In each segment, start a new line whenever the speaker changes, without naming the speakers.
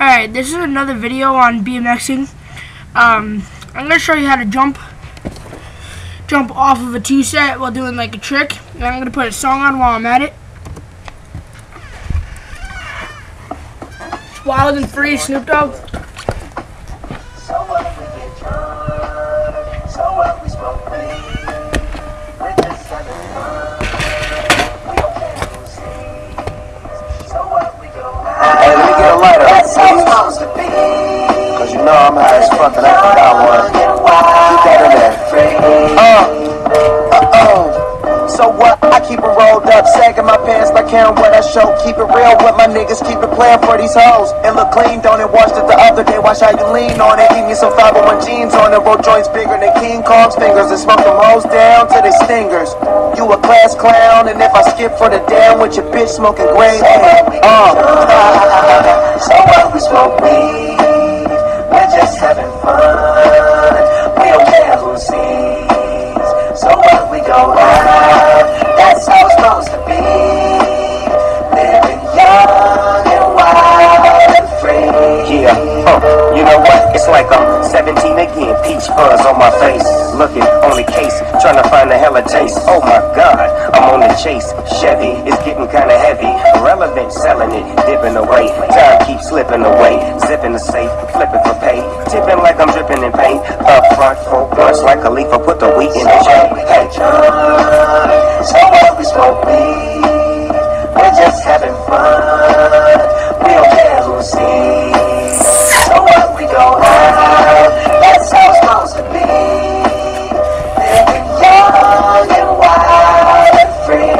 Alright, this is another video on BMXing. I'm going to show you how to jump off of a two-set while doing like a trick. And I'm going to put a song on while I'm at it. It's Wild and Free, Snoop Dogg.
Cause you know I'm high as fuck and I forgot one. Keep that in there. So what? I keep it rolled up, sagging my pants like caring what I show. Keep it real with my niggas, keep it playing for these hoes. And look clean, don't it? Watched it the other day, watch how you lean on it. Eat me some 501 jeans on it, roll joints bigger than King Kong's fingers. And smoke them hoes down to they stingers. You a class clown, and if I skip for the damn with your bitch smoking gray hair. So what? We smoke weed, we're just having fun. We don't care who sees. So what? We go out, that's how it's supposed to be. Living young and wild and free. Yeah, you know what? It's like I'm 17 again, peach fuzz on my face. Looking on the case, trying to find a hella taste. Oh my God, I'm on the chase. Chevy is getting kinda heavy. Irrelevant, selling it, dipping away. Time keeps slipping away. Zipping the safe, flipping for pay. Tipping like I'm dripping in paint. Up front, full blunts like a leaf. I put the wheat in the chain. Hey, so what? We smoke weed, we're just having fun. We don't care who sees. So what? We go out, that's how it's supposed to be. Living young and wild and free.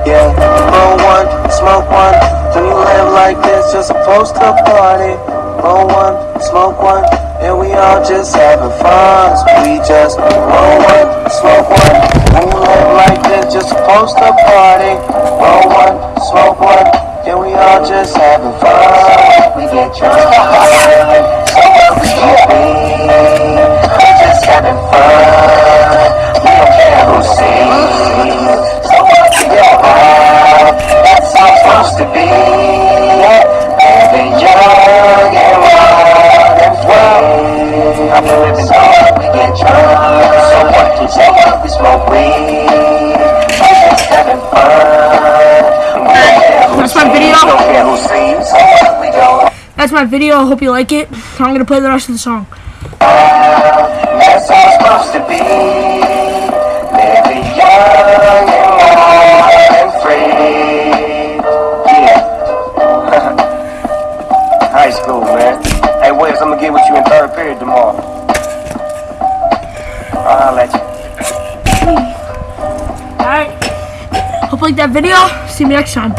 Yeah, roll one, smoke one. When you live like this, you're supposed to party. Roll one, smoke one, and we all just having fun. So we just roll one, smoke one. When you live like this, you're supposed to party. Roll one, smoke one, and we all just having fun. We get drunk, so what? We get weed, we're just having fun. We don't care who sees. So what? We go out, that's how it's supposed to be. Living young and wild and free. I'm living so what? We get drunk, so what? We smoke weed, we're just having fun.
That's my video.
Don't care who sees. So what? We go.
That's my video. I hope you like it. I'm going to play the rest of the song.
That's how it's supposed to be. Living young and wild and free. Yeah. High school, man. Hey, Wes, I'm gonna get with you in third period tomorrow. I'll let you.
Alright. Hope you like that video. See me next time.